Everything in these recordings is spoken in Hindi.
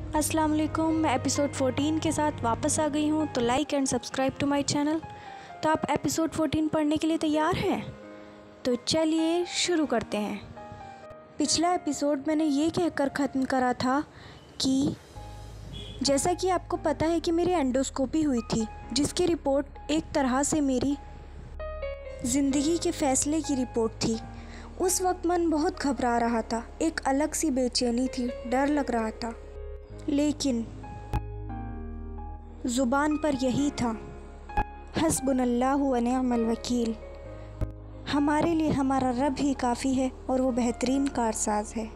अस्सलाम वालेकुम। मैं एपिसोड 14 के साथ वापस आ गई हूँ, तो like and subscribe to my channel. तो आप एपिसोड 14 पढ़ने के लिए तैयार हैं? तो चलिए शुरू करते हैं। पिछला एपिसोड मैंने ये कहकर ख़त्म करा था कि जैसा कि आपको पता है कि मेरी एंडोस्कोपी हुई थी, जिसकी रिपोर्ट एक तरह से मेरी ज़िंदगी के फ़ैसले की रिपोर्ट थी। उस वक्त मन बहुत घबरा रहा था, एक अलग सी बेचैनी थी, डर लग रहा था, लेकिन ज़ुबान पर यही था, हस्बुनल्लाहु व निअमल वकील। हमारे लिए हमारा रब ही काफ़ी है और वो बेहतरीन कारसाज है।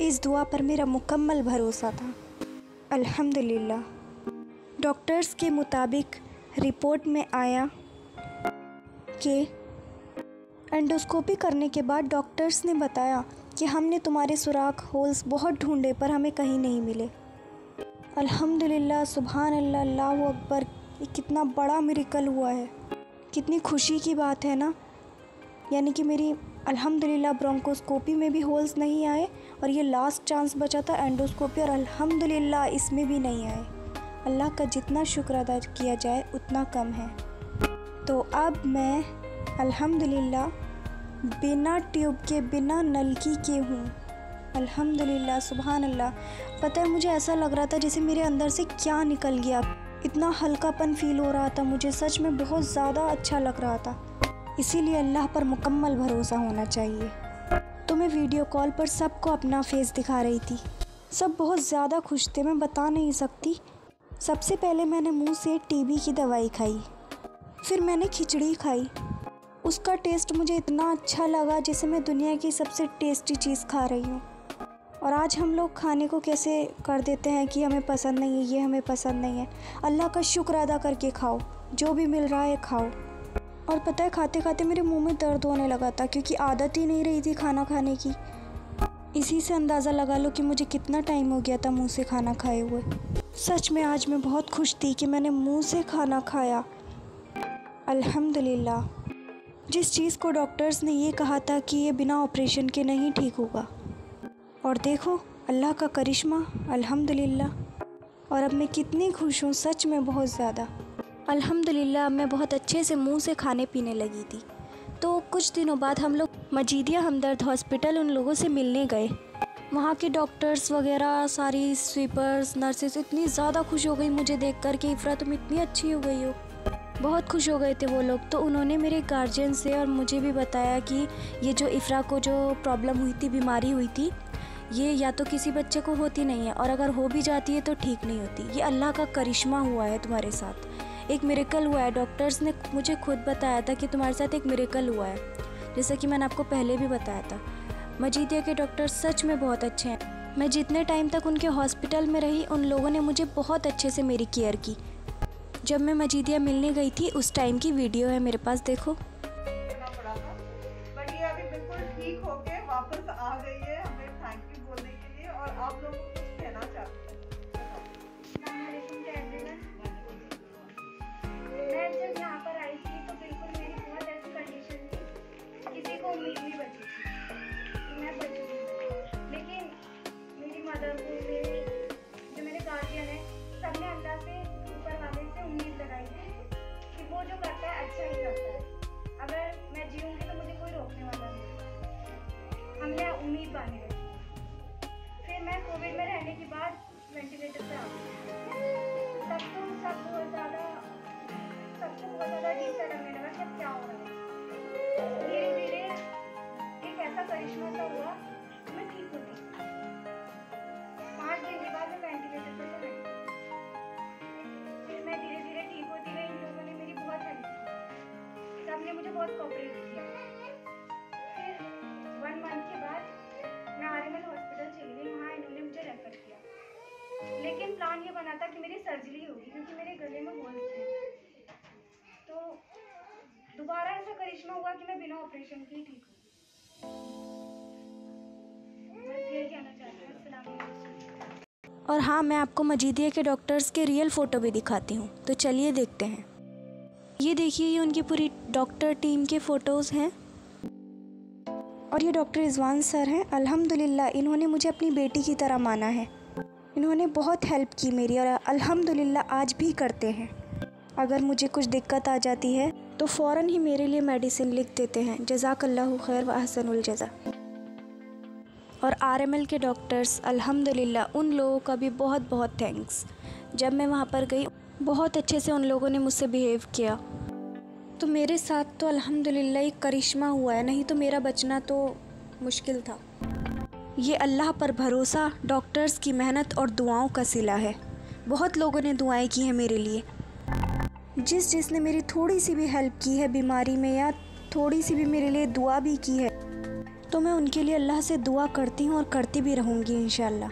इस दुआ पर मेरा मुकम्मल भरोसा था। अल्हम्दुलिल्लाह। डॉक्टर्स के मुताबिक रिपोर्ट में आया कि एंडोस्कोपी करने के बाद डॉक्टर्स ने बताया कि हमने तुम्हारे सुराख होल्स बहुत ढूंढे पर हमें कहीं नहीं मिले। अल्हम्दुलिल्लाह, सुभान अल्लाह, अल्लाहु अकबर। ये कितना बड़ा मिरेकल हुआ है, कितनी खुशी की बात है ना। यानी कि मेरी अल्हम्दुलिल्लाह ब्रोंकोस्कोपी में भी होल्स नहीं आए और ये लास्ट चांस बचा था एंडोस्कोपी, और अल्हम्दुलिल्लाह इसमें भी नहीं आए। अल्लाह का जितना शुक्र अदा किया जाए उतना कम है। तो अब मैं अल्हम्दुलिल्लाह बिना ट्यूब के, बिना नलकी के हूँ। अल्हम्दुलिल्लाह, सुभान अल्लाह। पता है, मुझे ऐसा लग रहा था जैसे मेरे अंदर से क्या निकल गया। इतना हल्कापन फ़ील हो रहा था मुझे, सच में बहुत ज़्यादा अच्छा लग रहा था। इसीलिए अल्लाह पर मुकम्मल भरोसा होना चाहिए। तो मैं वीडियो कॉल पर सबको अपना फेस दिखा रही थी। सब बहुत ज़्यादा खुश थे, मैं बता नहीं सकती। सबसे पहले मैंने मुँह से टीबी की दवाई खाई, फिर मैंने खिचड़ी खाई। उसका टेस्ट मुझे इतना अच्छा लगा जैसे मैं दुनिया की सबसे टेस्टी चीज़ खा रही हूँ। और आज हम लोग खाने को कैसे कर देते हैं कि हमें पसंद नहीं है, ये हमें पसंद नहीं है। अल्लाह का शुक्र अदा करके खाओ, जो भी मिल रहा है खाओ। और पता है, खाते खाते मेरे मुंह में दर्द होने लगा था, क्योंकि आदत ही नहीं रही थी खाना खाने की। इसी से अंदाज़ा लगा लो कि मुझे कितना टाइम हो गया था मुँह से खाना खाए हुए। सच में आज मैं बहुत खुश थी कि मैंने मुँह से खाना खाया। अल्हम्दुलिल्लाह। जिस चीज़ को डॉक्टर्स ने ये कहा था कि ये बिना ऑपरेशन के नहीं ठीक होगा, और देखो अल्लाह का करिश्मा, अल्हम्दुलिल्लाह। और अब मैं कितनी खुश हूँ, सच में बहुत ज़्यादा। अल्हम्दुलिल्लाह, मैं बहुत अच्छे से मुंह से खाने पीने लगी थी। तो कुछ दिनों बाद हम लोग मजीदिया हमदर्द हॉस्पिटल उन लोगों से मिलने गए। वहाँ के डॉक्टर्स वगैरह, सारी स्वीपर्स, नर्सेस इतनी ज़्यादा खुश हो गई मुझे देख कर कि इफ़रा तुम इतनी अच्छी हो गई हो। बहुत खुश हो गए थे वो लोग। तो उन्होंने मेरे गार्जियन से और मुझे भी बताया कि ये जो इफ़रा को जो प्रॉब्लम हुई थी, बीमारी हुई थी, ये या तो किसी बच्चे को होती नहीं है, और अगर हो भी जाती है तो ठीक नहीं होती। ये अल्लाह का करिश्मा हुआ है तुम्हारे साथ, एक मिरेकल हुआ है। डॉक्टर्स ने मुझे खुद बताया था कि तुम्हारे साथ एक मिरेकल हुआ है, जैसा कि मैंने आपको पहले भी बताया था। मजीदिया के डॉक्टर सच में बहुत अच्छे हैं। मैं जितने टाइम तक उनके हॉस्पिटल में रही, उन लोगों ने मुझे बहुत अच्छे से मेरी केयर की। जब मैं मजीदिया मिलने गई थी उस टाइम की वीडियो है मेरे पास, देखो। पड़ा था, बट ये अभी बिल्कुल ठीक होके वापस आ गई है हमें थैंक यू बोलने के लिए। और आप लोगों को कुछ कहना चाहती हैं? मैं जब यहाँ पर आई थी तो बिल्कुल मेरी बहुत ऐसी कंडीशन थी, किसी को उम्मीद नहीं बची थी कि मैं बचूंगी। लेकिन मेरी मदर को, मेरे जो मेरे गार्जियन है, सबने अल्लाह से, ऊपर वाले से उम्मीद लगाई थी कि वो जो करता है अच्छा ही करता है। अगर मैं जीऊँगी तो मुझे कोई रोकने वाला नहीं। हमने उम्मीद बांधी रखी। फिर मैं कोविड में रहने के बाद वेंटिलेटर पे आ गई। सबको बहुत ज़्यादा अजीब सा लगने लगा कि अब क्या हो रहा है। धीरे धीरे एक ऐसा करिश्मा सा हुआ कि मैं ठीक हो गई। 5 दिन के बाद मैं वेंटिलेटर पर से बैठी। फिर मैं धीरे धीरे ठीक होती गई। इन लोगों ने मेरी बहुत हेल्प की, सबने मुझे बहुत कोऑपरेट किया। फिर 1 मंथ के बाद मैं आर्यमन हॉस्पिटल चली गई। वहाँ इन्होंने मुझे रेफर किया, लेकिन प्लान ये बना था कि मेरी सर्जरी होगी, क्योंकि मेरे गले में होल्स थे। तो दोबारा ऐसा करिश्मा हुआ कि मैं बिना ऑपरेशन के ही ठीक हूँ। बस ये कहना चाहती हूँ। अस्सलाम वालेकुम। और हाँ, मैं आपको मजीदिया के डॉक्टर्स के रियल फ़ोटो भी दिखाती हूँ, तो चलिए देखते हैं। ये देखिए, ये उनकी पूरी डॉक्टर टीम के फ़ोटोज़ हैं। और ये डॉक्टर रिजवान सर हैं। अल्हम्दुलिल्लाह, इन्होंने मुझे अपनी बेटी की तरह माना है। इन्होंने बहुत हेल्प की मेरी और अल्हम्दुलिल्लाह आज भी करते हैं। अगर मुझे कुछ दिक्कत आ जाती है तो फ़ौरन ही मेरे लिए मेडिसिन लिख देते हैं। जज़ाकल्लाहु खैर व अहसनुल जज़ा। और आरएमएल के डॉक्टर्स अल्हम्दुलिल्लाह उन लोगों का भी बहुत बहुत थैंक्स। जब मैं वहाँ पर गई बहुत अच्छे से उन लोगों ने मुझसे बिहेव किया। तो मेरे साथ तो अल्हम्दुलिल्लाह एक करिश्मा हुआ है, नहीं तो मेरा बचना तो मुश्किल था। ये अल्लाह पर भरोसा, डॉक्टर्स की मेहनत और दुआओं का सिला है। बहुत लोगों ने दुआएं की हैं मेरे लिए। जिसने मेरी थोड़ी सी भी हेल्प की है बीमारी में या थोड़ी सी भी मेरे लिए दुआ भी की है, तो मैं उनके लिए अल्लाह से दुआ करती हूँ और करती भी रहूँगी इंशाअल्लाह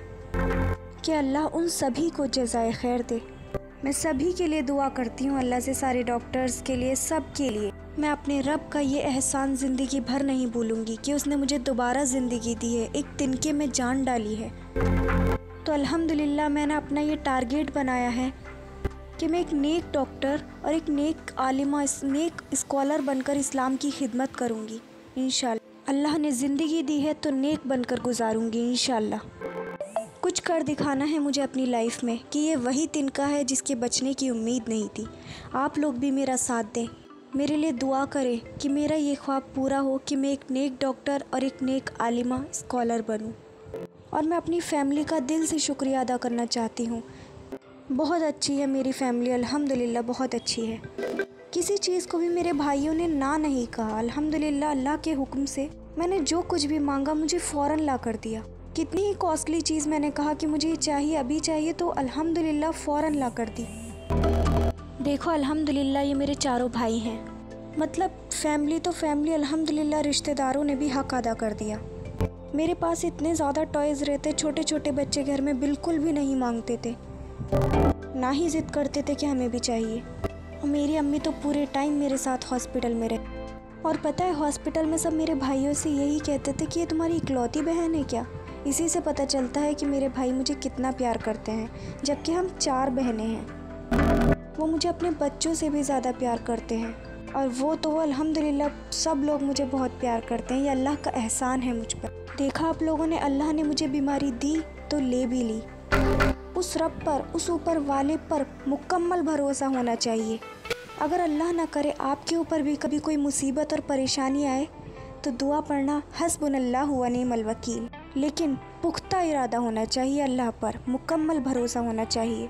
कि अल्लाह उन सभी को जज़ाए खैर दे। मैं सभी के लिए दुआ करती हूँ अल्लाह से, सारे डॉक्टर्स के लिए, सब के लिए। मैं अपने रब का ये एहसान ज़िंदगी भर नहीं भूलूँगी कि उसने मुझे दोबारा ज़िंदगी दी है, एक तिनके में जान डाली है। तो अल्हम्दुलिल्लाह मैंने अपना ये टारगेट बनाया है कि मैं एक नेक डॉक्टर और एक नेक आलिमा, नेक स्कॉलर बनकर इस्लाम की खिदमत करूँगी इंशाअल्लाह। अल्लाह ने ज़िंदगी दी है तो नेक बनकर गुजारूँगी इंशाअल्लाह। कुछ कर दिखाना है मुझे अपनी लाइफ में कि ये वही तिनका है जिसके बचने की उम्मीद नहीं थी। आप लोग भी मेरा साथ दें, मेरे लिए दुआ करें कि मेरा ये ख्वाब पूरा हो कि मैं एक नेक डॉक्टर और एक नेक आलिमा स्कॉलर बनूं। और मैं अपनी फ़ैमिली का दिल से शुक्रिया अदा करना चाहती हूँ। बहुत अच्छी है मेरी फ़ैमिली अल्हम्दुलिल्लाह, बहुत अच्छी है। किसी चीज़ को भी मेरे भाइयों ने ना नहीं कहा अल्हम्दुलिल्लाह। अल्लाह के हुक्म से मैंने जो कुछ भी मांगा मुझे फ़ौरन ला कर दिया। कितनी ही कॉस्टली चीज़ मैंने कहा कि मुझे ये चाहिए, अभी चाहिए, तो अल्हम्दुलिल्लाह फ़ौरन ला कर दी। देखो अल्हम्दुलिल्लाह ये मेरे चारों भाई हैं, मतलब फ़ैमिली तो फ़ैमिली, अल्हम्दुलिल्लाह रिश्तेदारों ने भी हक़ अदा कर दिया। मेरे पास इतने ज़्यादा टॉयज़ रहते, छोटे छोटे बच्चे घर में बिल्कुल भी नहीं मांगते थे, ना ही ज़िद करते थे कि हमें भी चाहिए। और मेरी अम्मी तो पूरे टाइम मेरे साथ हॉस्पिटल में रहे। और पता है हॉस्पिटल में सब मेरे भाइयों से यही कहते थे कि ये तुम्हारी इकलौती बहन है क्या। इसी से पता चलता है कि मेरे भाई मुझे कितना प्यार करते हैं, जबकि हम 4 बहनें हैं। वो मुझे अपने बच्चों से भी ज़्यादा प्यार करते हैं। और वो अल्हम्दुलिल्लाह सब लोग मुझे बहुत प्यार करते हैं। ये अल्लाह का एहसान है मुझ पर। देखा आप लोगों ने, अल्लाह ने मुझे बीमारी दी तो ले भी ली। उस रब पर, उस ऊपर वाले पर मुकम्मल भरोसा होना चाहिए। अगर अल्लाह ना करे आपके ऊपर भी कभी कोई मुसीबत और परेशानी आए तो दुआ पढ़ना हस्बुनल्लाहु व निअमल वकील, लेकिन पुख्ता इरादा होना चाहिए, अल्लाह पर मुकम्मल भरोसा होना चाहिए।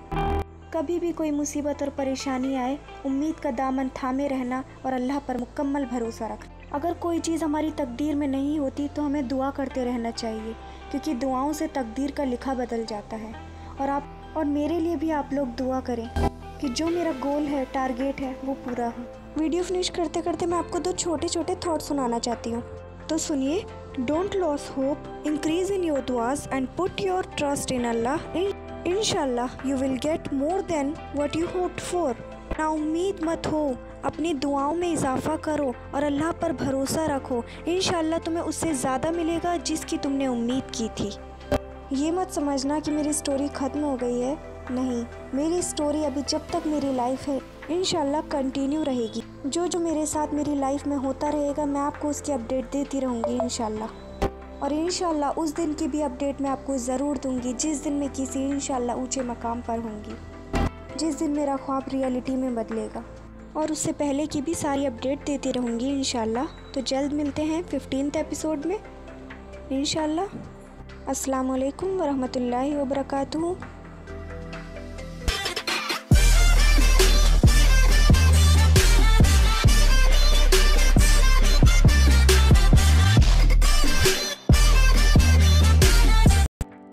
कभी भी कोई मुसीबत और परेशानी आए, उम्मीद का दामन थामे रहना और अल्लाह पर मुकम्मल भरोसा रखना। अगर कोई चीज़ हमारी तकदीर में नहीं होती तो हमें दुआ करते रहना चाहिए, क्योंकि दुआओं से तकदीर का लिखा बदल जाता है। और मेरे लिए भी आप लोग दुआ करें कि जो मेरा गोल है, टारगेट है, वो पूरा हो। वीडियो फिनिश करते करते मैं आपको 2 छोटे छोटे थॉट सुनाना चाहती हूँ, तो सुनिए। Don't lose hope, increase in your duas and put your trust in Allah. इंशाल्लाह you will get more than what you hoped for. ना उम्मीद मत हो, अपनी दुआओं में इजाफा करो और अल्लाह पर भरोसा रखो। इंशाल्लाह तुम्हें उससे ज़्यादा मिलेगा जिसकी तुमने उम्मीद की थी। ये मत समझना कि मेरी स्टोरी ख़त्म हो गई है, नहीं, मेरी स्टोरी अभी जब तक मेरी लाइफ है इंशाल्लाह कंटिन्यू रहेगी। जो मेरे साथ मेरी लाइफ में होता रहेगा मैं आपको उसकी अपडेट देती रहूँगी इंशाल्लाह। और इंशाल्लाह उस दिन की भी अपडेट मैं आपको ज़रूर दूँगी जिस दिन मैं किसी इंशाल्लाह ऊंचे मकाम पर होंगी, जिस दिन मेरा ख्वाब रियलिटी में बदलेगा। और उससे पहले की भी सारी अपडेट देती रहूँगी इंशाल्लाह। तो जल्द मिलते हैं 15th एपिसोड में इंशाल्लाह। अस्सलाम वालेकुम वरहमतुल्लाहि वबरकातुहू।